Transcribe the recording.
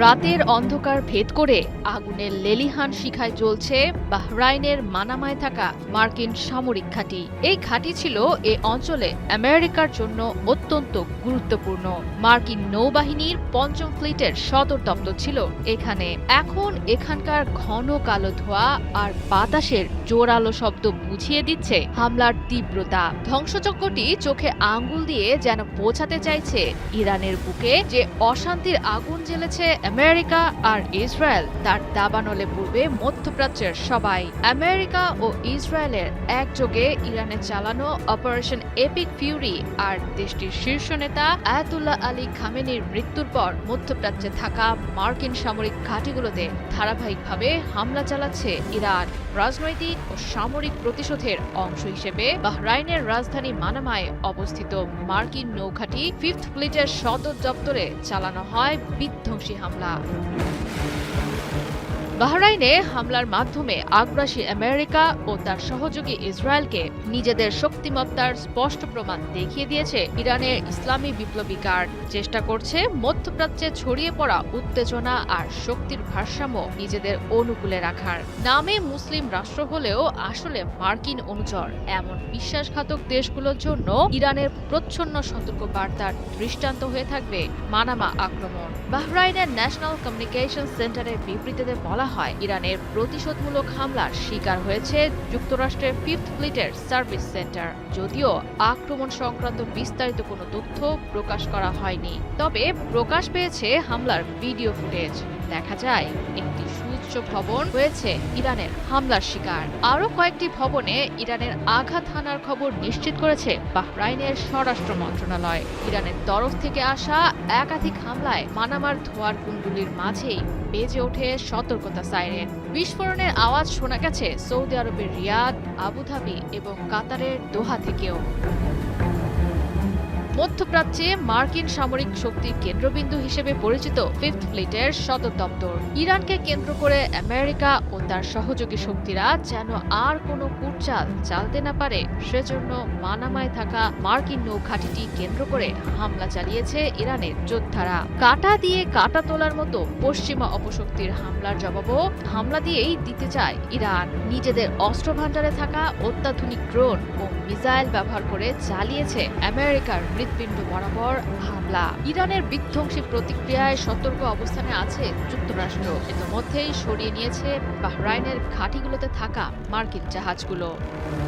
রাতের অন্ধকার ভেদ করে আগুনের লেলিহান শিখায় জ্বলছে বাহরাইনের মানামায় থাকা মার্কিন সামরিক ঘাঁটি। এই ঘাঁটি ছিল এ অঞ্চলে আমেরিকার জন্য অত্যন্ত গুরুত্বপূর্ণ। মার্কিন নৌবাহিনীর পঞ্চম ফ্লিটের সদর দপ্তর ছিল এখানে। এখন এখানকার ঘন কালো ধোঁয়া আর বাতাসের জোরালো শব্দ বুঝিয়ে দিচ্ছে হামলার তীব্রতা। ধ্বংসযজ্ঞটি চোখে আঙ্গুল দিয়ে যেন বোঝাতে চাইছে ইরানের বুকে যে অশান্তির আগুন জ্বেলেছে আমেরিকা আর ইসরায়েল তার দাবানলে পূর্বে মধ্যপ্রাচ্যের সবাই। আমেরিকা ও ইসরায়েলের একযোগে ইরানে চালানো অপারেশন এপিক ফিউরি আর দেশটির শীর্ষ নেতা আয়াতুল্লাহ আলী খামেনির মৃত্যুর পর মধ্যপ্রাচ্যে থাকা মার্কিন সামরিক ঘাঁটিগুলোতে ধারাবাহিকভাবে হামলা চালাচ্ছে ইরান। রাজনৈতিক ও সামরিক প্রতিশোধের অংশ হিসেবে বাহরাইনের রাজধানী মানামায় অবস্থিত মার্কিন নৌঘাঁটি ফিফথ ফ্লিটের সদর দপ্তরে চালানো হয় বিধ্বংসী হামলা। বাহরাইনে হামলার মাধ্যমে আগ্রাসী আমেরিকা ও তার সহযোগী ইসরায়েলকে নিজেদের শক্তিমত্তার স্পষ্ট প্রমাণ দেখিয়ে দিয়েছে ইরানের ইসলামী বিপ্লবী গার্ড। চেষ্টা করছে মধ্যপ্রাচ্যে ছড়িয়ে পড়া উত্তেজনা আর শক্তির ভারসাম্য নিজেদের অনুকূলে রাখার। নামে মুসলিম রাষ্ট্র হলেও আসলে মার্কিন অনুচর এমন বিশ্বাসঘাতক দেশগুলোর জন্য ইরানের প্রচ্ছন্ন সতর্ক বার্তার দৃষ্টান্ত হয়ে থাকবে মানামা আক্রমণ। বাহরাইনের ন্যাশনাল কমিউনিকেশন সেন্টারের বিবৃতিতে বলা হয়, ইরানের প্রতিশোধমূলক হামলার শিকার হয়েছে যুক্তরাষ্ট্রের ফিফথ ফ্লিটের সার্ভিস সেন্টার। যদিও আক্রমণ সংক্রান্ত বিস্তারিত কোনো তথ্য প্রকাশ করা হয়নি, তবে প্রকাশ পেয়েছে হামলার ভিডিও ফুটেজ। দেখা যায় একটি সুউচ্চ ভবন হয়েছে ইরানের হামলার শিকার। আরও কয়েকটি ভবনে ইরানের আঘাত হানার খবর নিশ্চিত করেছে বাহরাইনের স্বরাষ্ট্র মন্ত্রণালয়। ইরানের তরফ থেকে আসা একাধিক হামলায় মানামার ধোঁয়ার কুণ্ডুলির মাঝেই বেজে ওঠে সতর্কতা সাইরেন। বিস্ফোরণের আওয়াজ শোনা গেছে সৌদি আরবের রিয়াদ, আবুধাবি এবং কাতারের দোহা থেকেও। মধ্যপ্রাচ্যে মার্কিন সামরিক শক্তির কেন্দ্রবিন্দু হিসেবে পরিচিত ফিফথ ফ্লিটের সদর দপ্তর। ইরানকে কেন্দ্র করে আমেরিকা ও তার সহযোগী শক্তিরা যেন আর কোনো কূটচাল চালতে না পারে, সেজন্য মানামায় থাকা মার্কিন নৌঘাঁটিটি কেন্দ্র করে হামলা চালিয়েছে ইরানের যোদ্ধারা। কাঁটা দিয়ে কাঁটা তোলার মতো পশ্চিমা অপশক্তির হামলার জবাবও হামলা দিয়েই দিতে চায় ইরান। নিজেদের অস্ত্রভাণ্ডারে থাকা অত্যাধুনিক ড্রোন ও মিসাইল ব্যবহার করে চালিয়েছে আমেরিকার হৃৎপিণ্ড বরাবর হামলা। ইরানের বিধ্বংসী প্রতিক্রিয়ায় সতর্ক অবস্থানে আছে যুক্তরাষ্ট্র। ইতিমধ্যেই সরিয়ে নিয়েছে বাহরাইনের ঘাঁটিগুলোতে থাকা মার্কিন জাহাজগুলো।